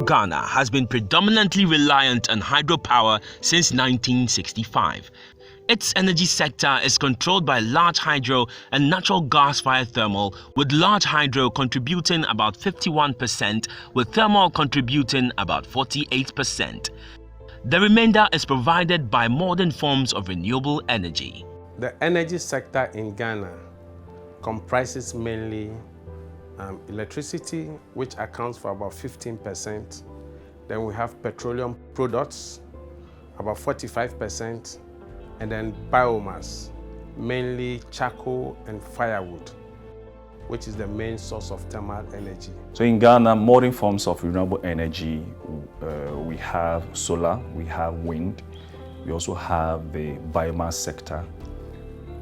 Ghana has been predominantly reliant on hydropower since 1965. Its energy sector is controlled by large hydro and natural gas-fired thermal, with large hydro contributing about 51%, with thermal contributing about 48%. The remainder is provided by modern forms of renewable energy. The energy sector in Ghana comprises mainly electricity, which accounts for about 15%. Then we have petroleum products, about 45%, and then biomass, mainly charcoal and firewood, which is the main source of thermal energy. So in Ghana, modern forms of renewable energy, we have solar, we have wind, we also have the biomass sector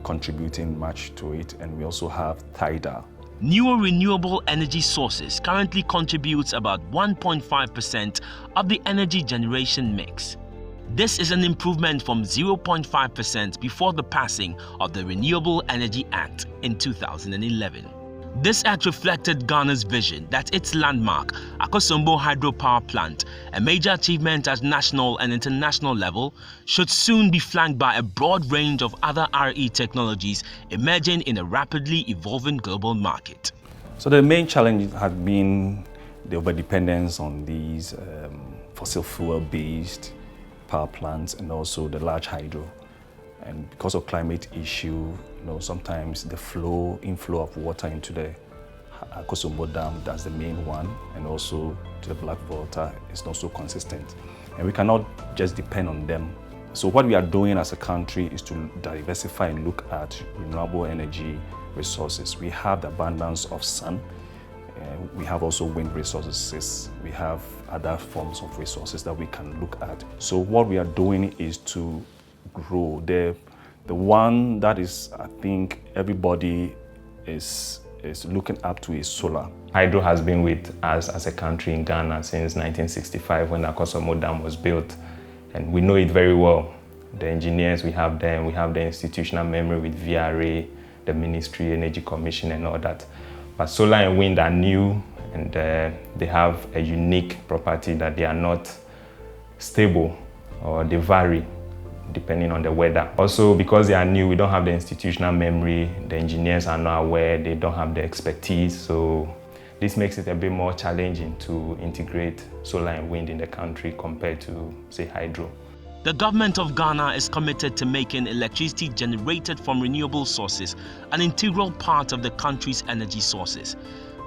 contributing much to it, and we also have tidal. Newer renewable energy sources currently contribute about 1.5% of the energy generation mix. This is an improvement from 0.5% before the passing of the Renewable Energy Act in 2011. This act reflected Ghana's vision that its landmark, Akosombo Hydropower Plant, a major achievement at national and international level, should soon be flanked by a broad range of other RE technologies emerging in a rapidly evolving global market. So the main challenge has been the overdependence on these fossil fuel-based power plants and also the large hydro. And because of climate issue, sometimes the inflow of water into the Akosombo Dam, that's the main one, and also to the Black Volta is not so consistent. And we cannot just depend on them. So what we are doing as a country is to diversify and look at renewable energy resources. We have the abundance of sun. We have also wind resources. We have other forms of resources that we can look at. So what we are doing is to grow. The one that is, I think, everybody is looking up to is solar. Hydro has been with us as a country in Ghana since 1965 when the Akosombo Dam was built, and we know it very well. The engineers we have there, we have the institutional memory with VRA, the Ministry, Energy Commission and all that. But solar and wind are new, and they have a unique property that they are not stable, or they vary depending on the weather. Also, because they are new, we don't have the institutional memory, the engineers are not aware, they don't have the expertise, so this makes it a bit more challenging to integrate solar and wind in the country compared to, say, hydro. The government of Ghana is committed to making electricity generated from renewable sources an integral part of the country's energy sources.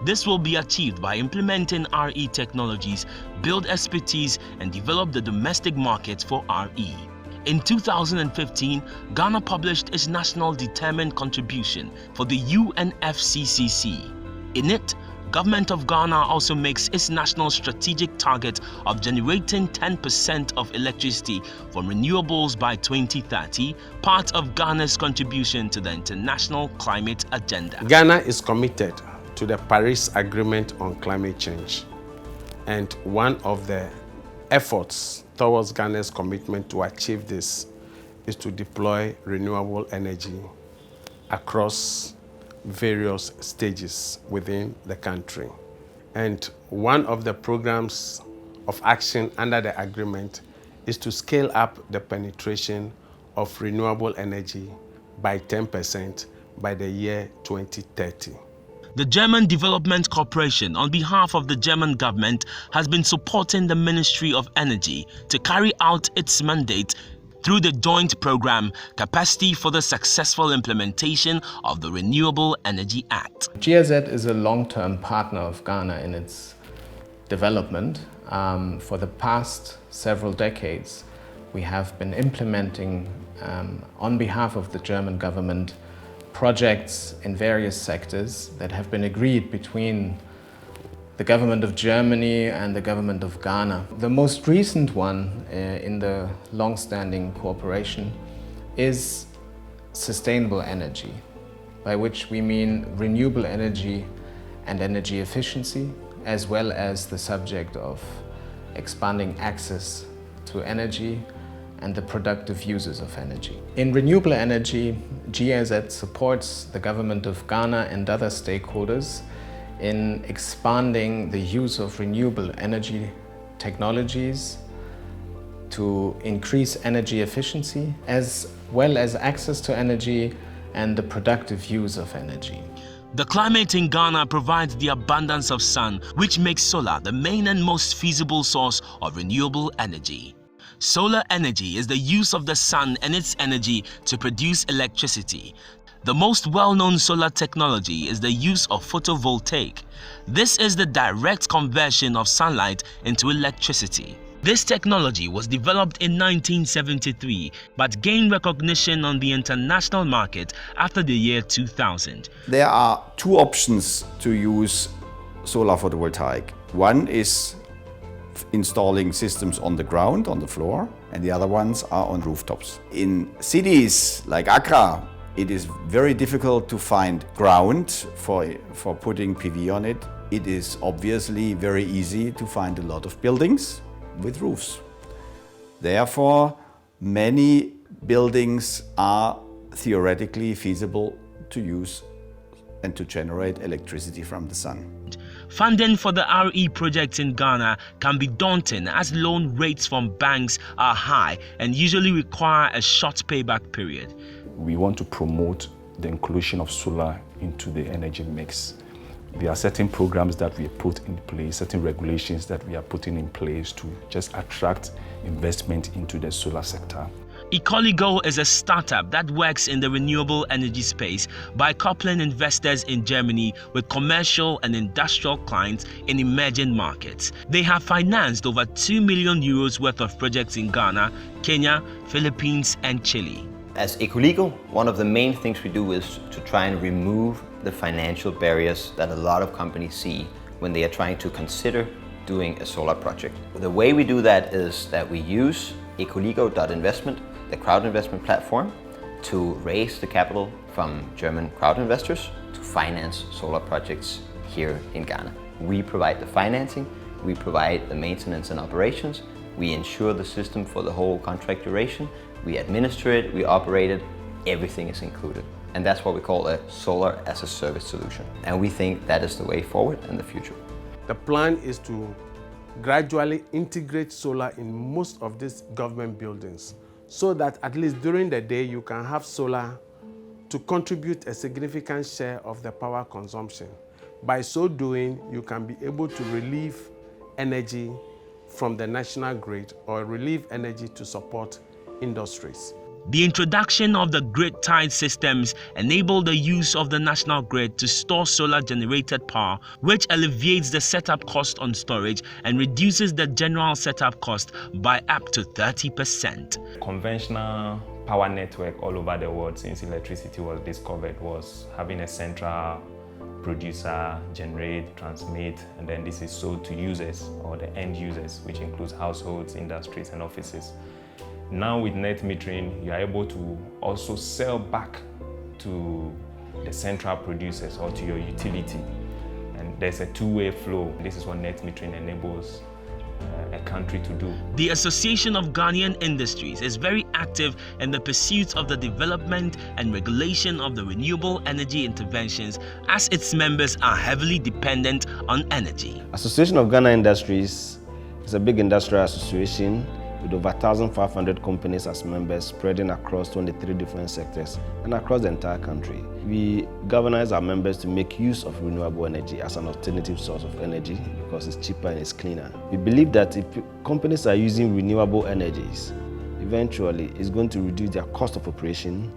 This will be achieved by implementing RE technologies, build expertise, and develop the domestic market for RE. In 2015, Ghana published its National Determined Contribution for the UNFCCC. In it, Government of Ghana also makes its national strategic target of generating 10% of electricity from renewables by 2030, part of Ghana's contribution to the international climate agenda. Ghana is committed to the Paris Agreement on climate change, and one of the efforts towards Ghana's commitment to achieve this is to deploy renewable energy across various stages within the country. And one of the programs of action under the agreement is to scale up the penetration of renewable energy by 10% by the year 2030. The German Development Corporation, on behalf of the German government, has been supporting the Ministry of Energy to carry out its mandate through the joint program Capacity for the Successful Implementation of the Renewable Energy Act. GIZ is a long-term partner of Ghana in its development. For the past several decades, we have been implementing, on behalf of the German government, projects in various sectors that have been agreed between the government of Germany and the government of Ghana. The most recent one in the long-standing cooperation is sustainable energy, by which we mean renewable energy and energy efficiency, as well as the subject of expanding access to energy and the productive uses of energy. In renewable energy, GIZ supports the government of Ghana and other stakeholders in expanding the use of renewable energy technologies to increase energy efficiency, as well as access to energy and the productive use of energy. The climate in Ghana provides the abundance of sun, which makes solar the main and most feasible source of renewable energy. Solar energy is the use of the sun and its energy to produce electricity. The most well-known solar technology is the use of photovoltaic. This is the direct conversion of sunlight into electricity. This technology was developed in 1973 but gained recognition on the international market after the year 2000. There are two options to use solar photovoltaic. One is installing systems on the ground, on the floor, and the other ones are on rooftops. In cities like Accra, it is very difficult to find ground for putting PV on it. It is obviously very easy to find a lot of buildings with roofs. Therefore, many buildings are theoretically feasible to use and to generate electricity from the sun. Funding for the RE projects in Ghana can be daunting as loan rates from banks are high and usually require a short payback period. We want to promote the inclusion of solar into the energy mix. There are certain programs that we have put in place, certain regulations that we are putting in place to just attract investment into the solar sector. Ecoligo is a startup that works in the renewable energy space by coupling investors in Germany with commercial and industrial clients in emerging markets. They have financed over 2 million euros worth of projects in Ghana, Kenya, Philippines, and Chile. As Ecoligo, one of the main things we do is to try and remove the financial barriers that a lot of companies see when they are trying to consider doing a solar project. The way we do that is that we use ecoligo.investment, the crowd investment platform, to raise the capital from German crowd investors to finance solar projects here in Ghana. We provide the financing, we provide the maintenance and operations, we ensure the system for the whole contract duration, we administer it, we operate it, everything is included. And that's what we call a solar as a service solution. And we think that is the way forward in the future. The plan is to gradually integrate solar in most of these government buildings so that at least during the day you can have solar to contribute a significant share of the power consumption. By so doing, you can be able to relieve energy from the national grid or relieve energy to support industries. The introduction of the grid-tied systems enabled the use of the national grid to store solar-generated power, which alleviates the setup cost on storage and reduces the general setup cost by up to 30%. Conventional power network all over the world since electricity was discovered was having a central producer, generate, transmit, and then this is sold to users or the end users, which includes households, industries, and offices. Now with net metering, you are able to also sell back to the central producers or to your utility. And there's a two-way flow. This is what net metering enables a country to do. The Association of Ghanaian Industries is very active in the pursuit of the development and regulation of the renewable energy interventions as its members are heavily dependent on energy. Association of Ghana Industries is a big industrial association with over 1,500 companies as members spreading across 23 different sectors and across the entire country. We galvanize our members to make use of renewable energy as an alternative source of energy because it's cheaper and it's cleaner. We believe that if companies are using renewable energies, eventually it's going to reduce their cost of operation,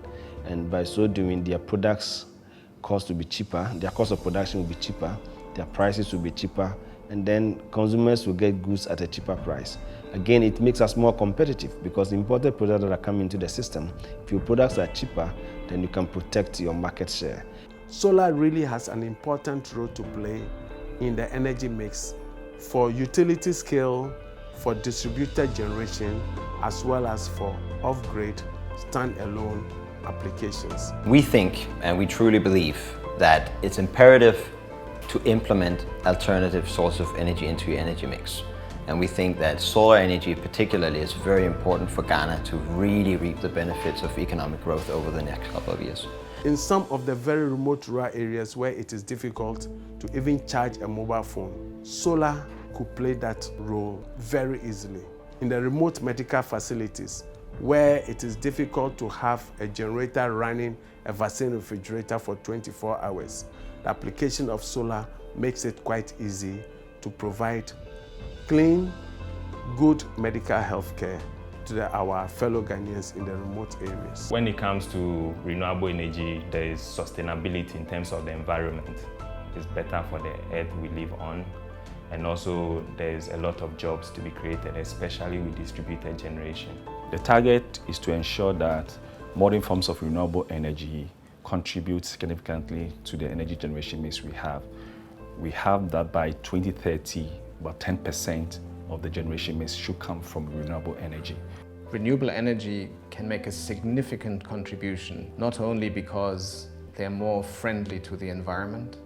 and by so doing their products cost will be cheaper, their cost of production will be cheaper, their prices will be cheaper, and then consumers will get goods at a cheaper price. Again, it makes us more competitive because the imported products that are coming into the system, if your products are cheaper, then you can protect your market share. Solar really has an important role to play in the energy mix for utility scale, for distributed generation, as well as for off-grid, stand-alone applications. We think, and we truly believe, that it's imperative to implement alternative sources of energy into your energy mix. And we think that solar energy particularly is very important for Ghana to really reap the benefits of economic growth over the next couple of years. In some of the very remote rural areas where it is difficult to even charge a mobile phone, solar could play that role very easily. In the remote medical facilities, where it is difficult to have a generator running a vaccine refrigerator for 24 hours, the application of solar makes it quite easy to provide clean, good medical health care to our fellow Ghanaians in the remote areas. When it comes to renewable energy, there is sustainability in terms of the environment. It's better for the earth we live on. And also there's a lot of jobs to be created, especially with distributed generation. The target is to ensure that modern forms of renewable energy contribute significantly to the energy generation mix we have. We have that by 2030, about 10% of the generation mix should come from renewable energy. Renewable energy can make a significant contribution, not only because they're more friendly to the environment,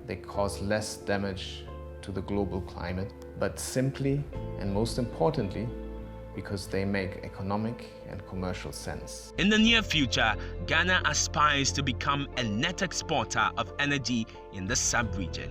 they cause less damage to the global climate, but simply and most importantly, because they make economic and commercial sense. In the near future, Ghana aspires to become a net exporter of energy in the sub-region.